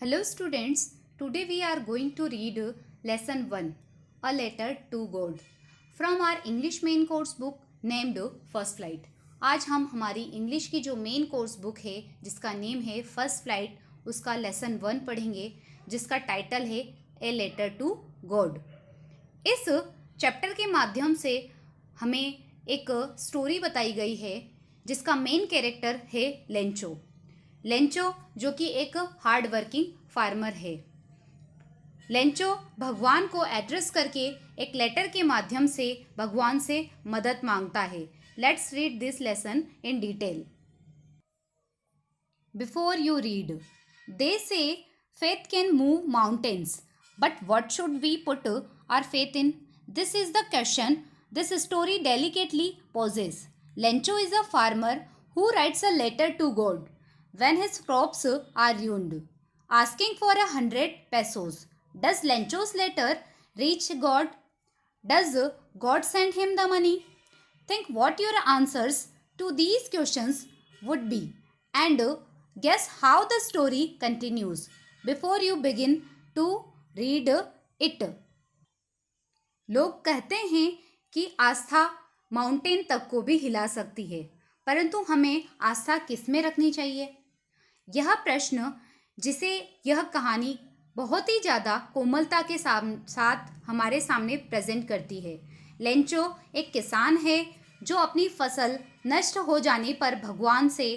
Hello students, today we are going to read lesson 1, A Letter to God from our English main course book named First Flight. आज हम हमारी English की जो main course book है जिसका name है first flight, उसका lesson 1 पढ़ेंगे जिसका टाइटल है ए लेटर टू गॉड। इस चैप्टर के माध्यम से हमें एक स्टोरी बताई गई है जिसका मेन कैरेक्टर है लेंचो। लेंचो जो कि एक हार्ड वर्किंग फार्मर है। लेंचो भगवान को एड्रेस करके एक लेटर के माध्यम से भगवान से मदद मांगता है। Let's read this lesson in detail. Before you read, they say faith can move mountains, but what should we put our faith in? This is the question this story delicately poses. Lencho is a farmer who writes a letter to God when his crops are ruined, asking for 100 pesos. Does Lencho's letter reach God? Does God send him the money? Think what your answers to these questions would be and guess how the story continues before you begin to read it. लोग कहते हैं कि आस्था mountain तक को भी हिला सकती है, परंतु हमें आस्था किस में रखनी चाहिए? यह प्रश्न जिसे यह कहानी बहुत ही ज़्यादा कोमलता के साथ हमारे सामने प्रेजेंट करती है। लेंचो एक किसान है जो अपनी फसल नष्ट हो जाने पर भगवान से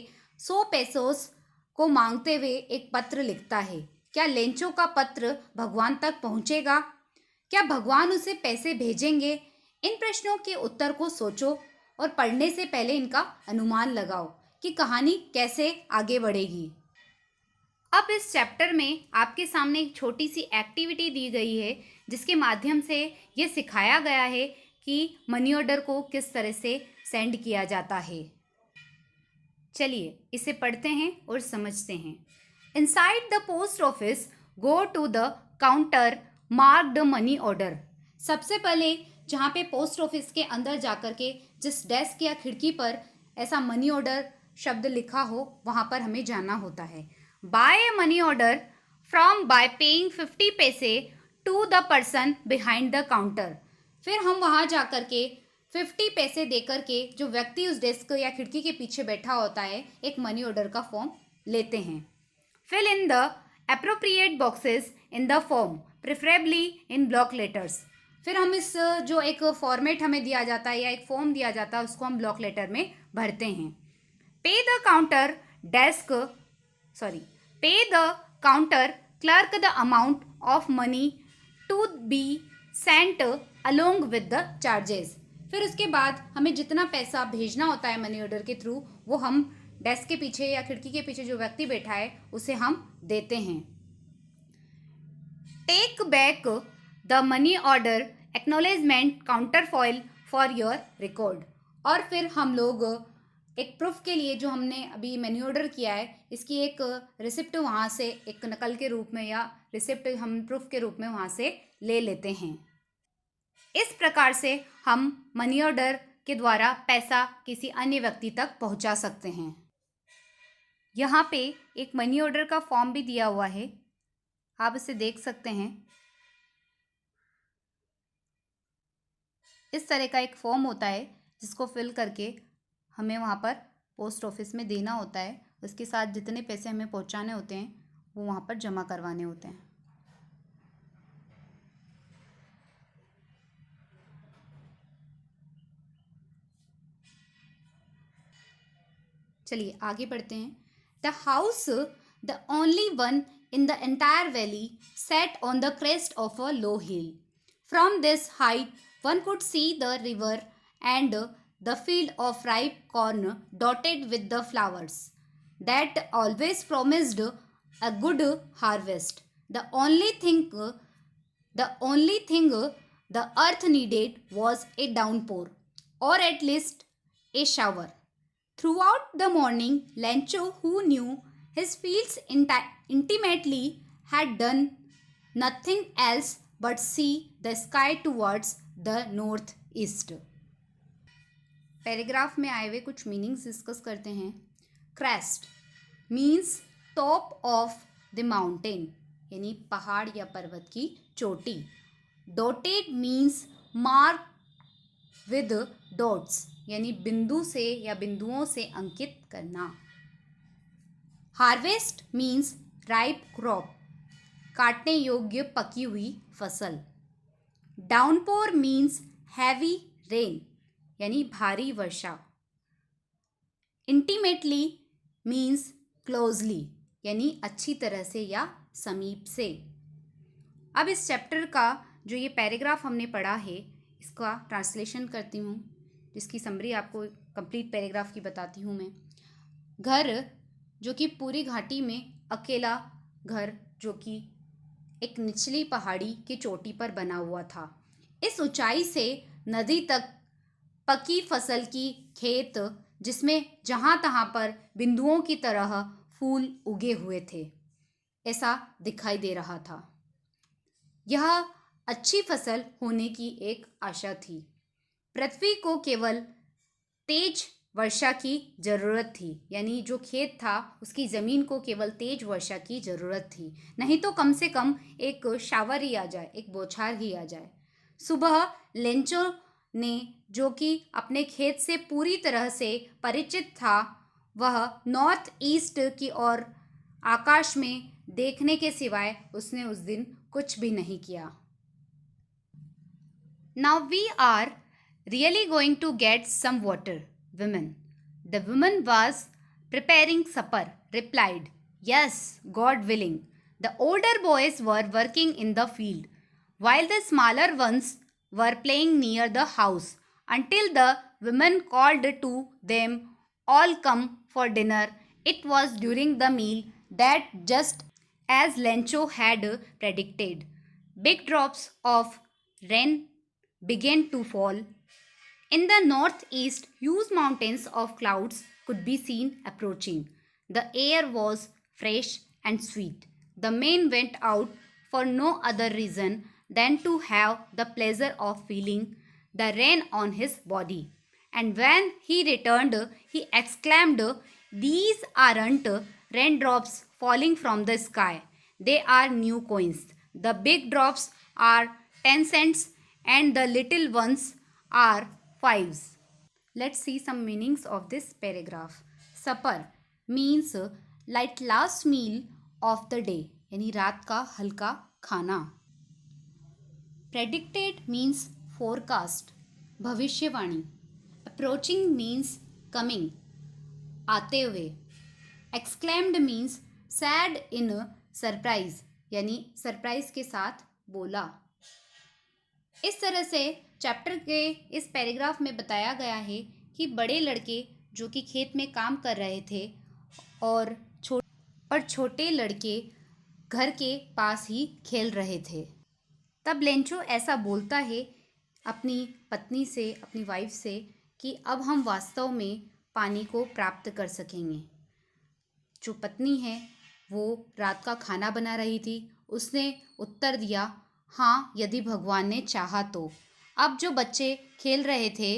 100 पेसोस को मांगते हुए एक पत्र लिखता है। क्या लेंचो का पत्र भगवान तक पहुंचेगा? क्या भगवान उसे पैसे भेजेंगे? इन प्रश्नों के उत्तर को सोचो और पढ़ने से पहले इनका अनुमान लगाओ कि कहानी कैसे आगे बढ़ेगी। अब इस चैप्टर में आपके सामने एक छोटी सी एक्टिविटी दी गई है जिसके माध्यम से ये सिखाया गया है कि मनी ऑर्डर को किस तरह से सेंड किया जाता है। चलिए इसे पढ़ते हैं और समझते हैं। Inside the post office, go to the counter marked money order. सबसे पहले जहाँ पे पोस्ट ऑफिस के अंदर जाकर के जिस डेस्क या खिड़की पर ऐसा मनी ऑर्डर शब्द लिखा हो वहाँ पर हमें जाना होता है। Buy a money order from by paying 50 पैसे to the person behind the counter. फिर हम वहाँ जाकर के 50 पैसे देकर के जो व्यक्ति उस डेस्क या खिड़की के पीछे बैठा होता है एक मनी ऑर्डर का फॉर्म लेते हैं। Fill in the appropriate boxes in the form, preferably in block letters. फिर हम इस जो एक फॉर्मेट हमें दिया जाता है या एक फॉर्म दिया जाता है उसको हम ब्लॉक लेटर में भरते हैं। Pay the counter clerk the amount of money to be sent along with the charges. फिर उसके बाद हमें जितना पैसा भेजना होता है मनी ऑर्डर के थ्रू वो हम डेस्क के पीछे या खिड़की के पीछे जो व्यक्ति बैठा है उसे हम देते हैं। Take back the money order acknowledgement counter foil for your record. और फिर हम लोग एक प्रूफ के लिए जो हमने अभी मनी ऑर्डर किया है इसकी एक रिसिप्ट वहाँ से एक नकल के रूप में या रिसिप्ट हम प्रूफ के रूप में वहाँ से ले लेते हैं। इस प्रकार से हम मनी ऑर्डर के द्वारा पैसा किसी अन्य व्यक्ति तक पहुँचा सकते हैं। यहाँ पे एक मनी ऑर्डर का फॉर्म भी दिया हुआ है, आप इसे देख सकते हैं। इस तरह का एक फॉर्म होता है जिसको फिल करके हमें वहाँ पर पोस्ट ऑफिस में देना होता है। उसके साथ जितने पैसे हमें पहुँचाने होते हैं वो वहाँ पर जमा करवाने होते हैं। चलिए आगे बढ़ते हैं। The house, the only one in the entire valley, set on the crest of a low hill. From this height one could see the river and the field of ripe corn dotted with the flowers that always promised a good harvest. The only thing the earth needed was a downpour, or at least a shower. Throughout the morning, Lencho, who knew his fields intimately, had done nothing else but see the sky towards the north east. Paragraph में आए हुए कुछ meanings discuss करते हैं। Crest means top of the mountain यानी पहाड़ या पर्वत की चोटी. Dotted means mark with dots यानी बिंदु से या बिंदुओं से अंकित करना. हार्वेस्ट मीन्स राइप क्रॉप काटने योग्य पकी हुई फसल. डाउनपोर मीन्स हैवी रेन यानी भारी वर्षा. इंटीमेटली मीन्स क्लोजली यानी अच्छी तरह से या समीप से. अब इस चैप्टर का जो ये पैराग्राफ हमने पढ़ा है इसका ट्रांसलेशन करती हूँ, जिसकी समरी आपको कंप्लीट पैराग्राफ की बताती हूँ मैं. घर जो कि पूरी घाटी में अकेला घर जो कि एक निचली पहाड़ी की चोटी पर बना हुआ था. इस ऊंचाई से नदी तक पकी फसल की खेत जिसमें जहाँ तहाँ पर बिंदुओं की तरह फूल उगे हुए थे ऐसा दिखाई दे रहा था. यह अच्छी फसल होने की एक आशा थी. पृथ्वी को केवल तेज वर्षा की ज़रूरत थी यानी जो खेत था उसकी ज़मीन को केवल तेज वर्षा की ज़रूरत थी, नहीं तो कम से कम एक शावर ही आ जाए, एक बौछार ही आ जाए. सुबह लेंचो ने जो कि अपने खेत से पूरी तरह से परिचित था वह नॉर्थ ईस्ट की ओर आकाश में देखने के सिवाय उसने उस दिन कुछ भी नहीं किया. Now we are really going to get some water, women. The woman was preparing supper, replied, Yes, God willing. The older boys were working in the field, while the smaller ones were playing near the house, until the women called to them, All come for dinner. It was during the meal that, just as Lencho had predicted, big drops of rain began to fall. In the northeast, huge mountains of clouds could be seen approaching. The air was fresh and sweet. The man went out for no other reason than to have the pleasure of feeling the rain on his body. And when he returned, he exclaimed, These aren't raindrops falling from the sky. They are new coins. The big drops are 10 cents and the little ones are 5s. Let's see some meanings of this paragraph. Supper means light last meal of the day यानी रात का हल्का खाना. Predicted means forecast भविष्यवाणी. Approaching means coming आते हुए. Exclaimed means sad in surprise यानी surprise के साथ बोला. इस तरह से चैप्टर के इस पैराग्राफ में बताया गया है कि बड़े लड़के जो कि खेत में काम कर रहे थे और छोटे लड़के घर के पास ही खेल रहे थे. तब लेंचो ऐसा बोलता है अपनी पत्नी से, अपनी वाइफ से कि अब हम वास्तव में पानी को प्राप्त कर सकेंगे. जो पत्नी है वो रात का खाना बना रही थी. उसने उत्तर दिया, हाँ यदि भगवान ने चाहा तो. अब जो बच्चे खेल रहे थे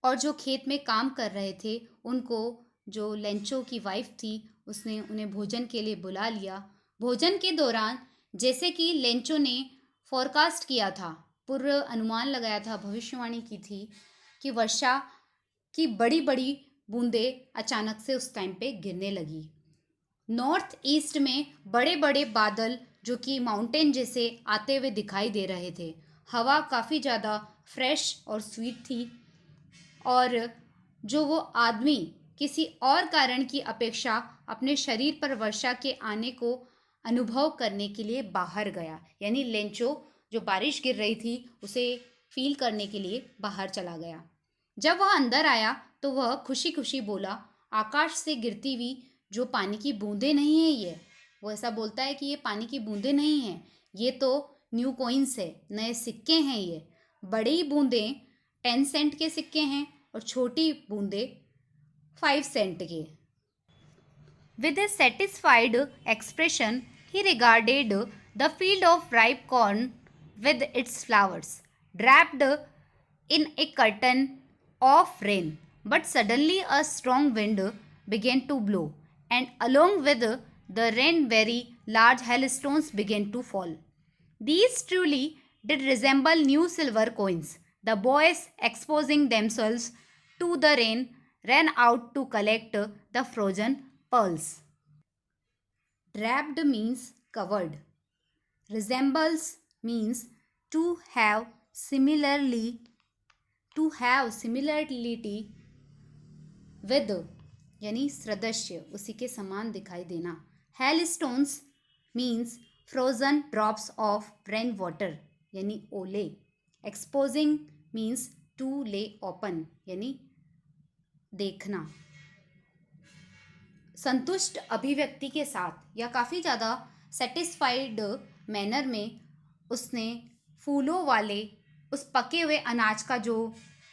और जो खेत में काम कर रहे थे उनको जो लेंचो की वाइफ थी उसने उन्हें भोजन के लिए बुला लिया. भोजन के दौरान जैसे कि लेंचो ने फोरकास्ट किया था, पूर्व अनुमान लगाया था, भविष्यवाणी की थी कि वर्षा की बड़ी बड़ी बूंदें अचानक से उस टाइम पे गिरने लगी. नॉर्थ ईस्ट में बड़े बड़े बादल जो कि माउंटेन जैसे आते हुए दिखाई दे रहे थे. हवा काफ़ी ज़्यादा फ्रेश और स्वीट थी और जो वो आदमी किसी और कारण की अपेक्षा अपने शरीर पर वर्षा के आने को अनुभव करने के लिए बाहर गया. यानी लेंचो जो बारिश गिर रही थी उसे फील करने के लिए बाहर चला गया. जब वह अंदर आया तो वह खुशी खुशी बोला, आकाश से गिरती हुई जो पानी की बूंदें नहीं है ये, वो ऐसा बोलता है कि ये पानी की बूंदें नहीं हैं, ये तो न्यू कॉइन्स है, नए सिक्के हैं. ये बड़ी बूंदें 10 सेंट के सिक्के हैं और छोटी बूंदें 5 सेंट के. With A satisfied expression he regarded the field of ripe corn with its flowers draped in a curtain of rain. But suddenly a strong wind began to blow, and along with the rain very large hailstones began to fall. These truly did resemble new silver coins. The boys, exposing themselves to the rain, ran out to collect the frozen pearls. Draped means covered. Resembles means to have similarly to have similarity with यानी सदृश्य उसी के समान दिखाई देना. Hailstones means frozen drops of rain water यानी ओले. Exposing means to lay open यानी देखना. संतुष्ट अभिव्यक्ति के साथ या काफ़ी ज़्यादा सेटिस्फाइड मैनर में उसने फूलों वाले उस पके हुए अनाज का जो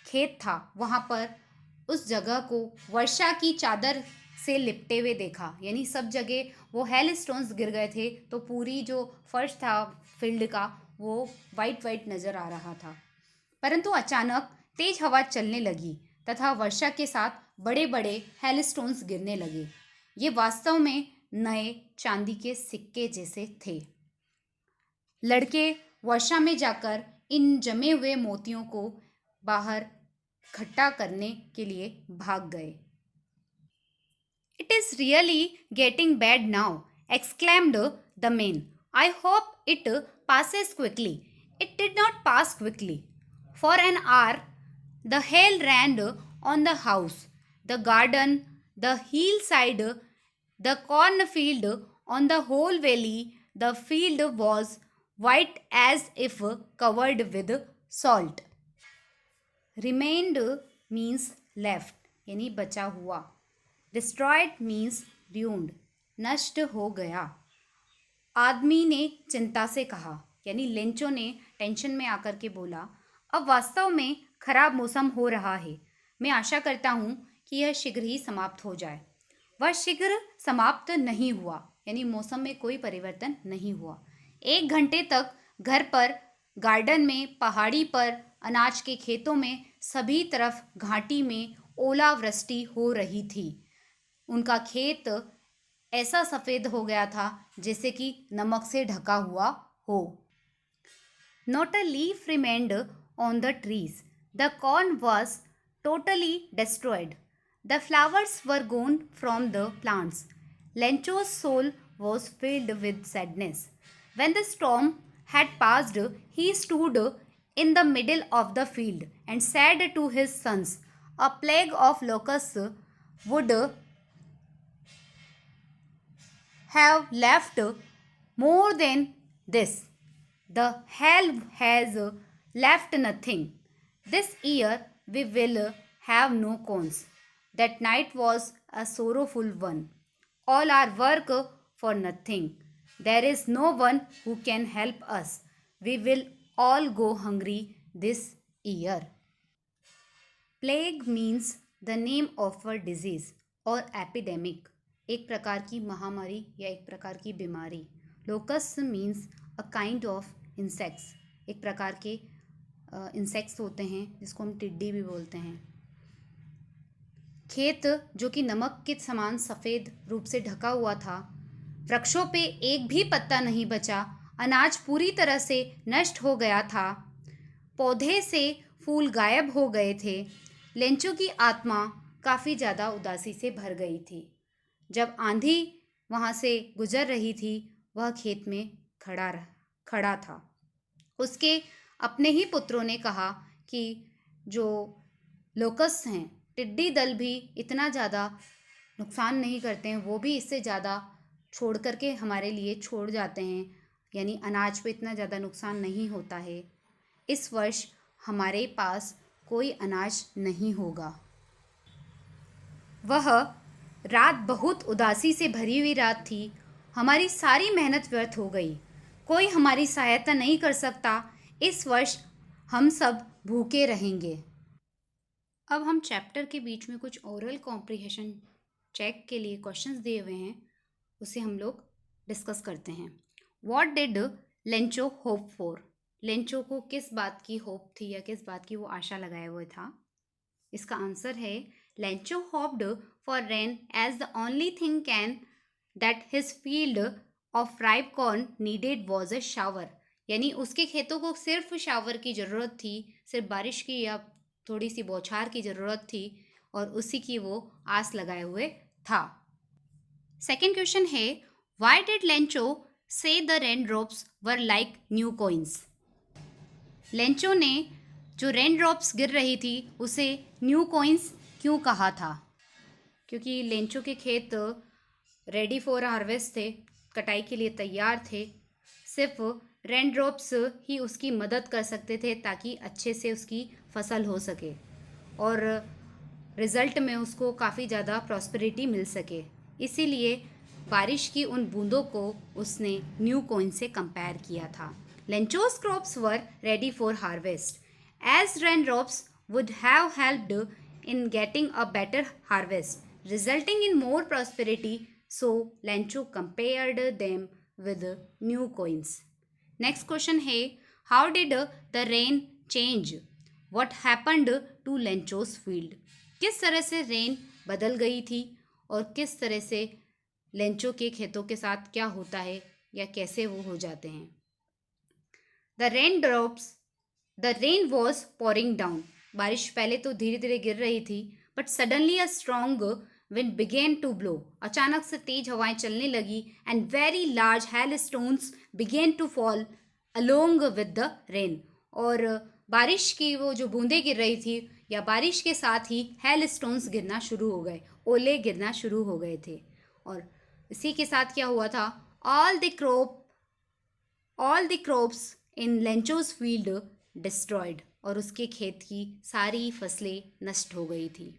खेत था वहाँ पर उस जगह को वर्षा की चादर से लिपटे हुए देखा. यानी सब जगह वो हेल स्टोन्स गिर गए थे तो पूरी जो फर्श था फील्ड का वो वाइट वाइट नज़र आ रहा था. परंतु अचानक तेज हवा चलने लगी तथा वर्षा के साथ बड़े बड़े हेल स्टोन्स गिरने लगे. ये वास्तव में नए चांदी के सिक्के जैसे थे. लड़के वर्षा में जाकर इन जमे हुए मोतियों को बाहर इकट्ठा करने के लिए भाग गए. "It is really getting bad now," exclaimed the man. "I hope it passes quickly." It did not pass quickly. For an hour, the hail rained on the house, the garden, the hillside, the cornfield, on the whole valley. The field was white as if covered with salt. Remained means left यानी बचा हुआ. Destroyed means ruined नष्ट हो गया. आदमी ने चिंता से कहा यानी लेंचो ने टेंशन में आकर के बोला, अब वास्तव में खराब मौसम हो रहा है. मैं आशा करता हूँ कि यह शीघ्र ही समाप्त हो जाए. वह शीघ्र समाप्त नहीं हुआ यानी मौसम में कोई परिवर्तन नहीं हुआ. 1 घंटे तक घर पर, गार्डन में, पहाड़ी पर, अनाज के खेतों में सभी तरफ घाटी में ओलावृष्टि हो रही थी. उनका खेत ऐसा सफ़ेद हो गया था जैसे कि नमक से ढका हुआ हो. Not a leaf remained on the trees. The corn was totally destroyed. The flowers were gone from the plants. Lencho's soul was filled with sadness. When the storm had passed, he stood in the middle of the field and said to his sons, "A plague of locusts would have left more than this. The hail has left nothing. This year we will have no corns." That night was a sorrowful one. All our work for nothing. There is no one who can help us. We will all go hungry this year. Plague means the name of a disease or epidemic. एक प्रकार की महामारी या एक प्रकार की बीमारी. Locust means a kind of insects. एक प्रकार के इंसेक्ट्स होते हैं जिसको हम टिड्डी भी बोलते हैं. खेत जो कि नमक के समान सफ़ेद रूप से ढका हुआ था. वृक्षों पे एक भी पत्ता नहीं बचा. अनाज पूरी तरह से नष्ट हो गया था. पौधे से फूल गायब हो गए थे. लेंचो की आत्मा काफ़ी ज़्यादा उदासी से भर गई थी. जब आंधी वहाँ से गुजर रही थी वह खेत में खड़ा था. उसके अपने ही पुत्रों ने कहा कि जो लोकस हैं, टिड्डी दल भी इतना ज़्यादा नुकसान नहीं करते हैं, वो भी इससे ज़्यादा छोड़ करके हमारे लिए छोड़ जाते हैं. यानी अनाज पे इतना ज़्यादा नुकसान नहीं होता है. इस वर्ष हमारे पास कोई अनाज नहीं होगा. वह रात बहुत उदासी से भरी हुई रात थी. हमारी सारी मेहनत व्यर्थ हो गई. कोई हमारी सहायता नहीं कर सकता. इस वर्ष हम सब भूखे रहेंगे. अब हम चैप्टर के बीच में कुछ ओरल कॉम्प्रिहेंशन चेक के लिए क्वेश्चंस दिए हुए हैं, उसे हम लोग डिस्कस करते हैं. What did Lencho hope for? Lencho को किस बात की होप थी या किस बात की वो आशा लगाए हुए था? इसका आंसर है Lencho hoped for rain as the only thing can that his field of ripe corn needed was a shower, यानी उसके खेतों को सिर्फ शावर की ज़रूरत थी, सिर्फ बारिश की या थोड़ी सी बौछार की ज़रूरत थी, और उसी की वो आस लगाए हुए था। सेकेंड क्वेश्चन है, वाई डिड लेंचो से the rain drops were like new coins? Lencho ने जो रेन ड्रॉप्स गिर रही थी उसे न्यू कॉइन्स क्यों कहा था? क्योंकि लेंचो के खेत रेडी फॉर हार्वेस्ट थे, कटाई के लिए तैयार थे, सिर्फ रेन ड्रॉप्स ही उसकी मदद कर सकते थे ताकि अच्छे से उसकी फसल हो सके और रिज़ल्ट में उसको काफ़ी ज़्यादा प्रॉस्पेरिटी मिल सके। इसीलिए बारिश की उन बूंदों को उसने न्यू कॉइन से कंपेयर किया था। Lencho's crops were ready for harvest as rain drops would have helped in getting a better harvest resulting in more prosperity, so Lencho compared them with new coins. Next question है, how did the rain change? What happened to Lencho's field? किस तरह से rain बदल गई थी और किस तरह से लेंचो के खेतों के साथ क्या होता है या कैसे वो हो जाते हैं? The rain was pouring down. बारिश पहले तो धीरे धीरे गिर रही थी, but suddenly a strong wind began to blow. अचानक से तेज हवाएं चलने लगी and very large hail stones began to fall along with the rain. और बारिश की वो जो बूंदें गिर रही थी या बारिश के साथ ही हेल स्टोन्स गिरना शुरू हो गए, ओले गिरना शुरू हो गए थे. और इसी के साथ क्या हुआ था, all the crops in Lencho's field destroyed, और उसके खेत की सारी फसलें नष्ट हो गई थी.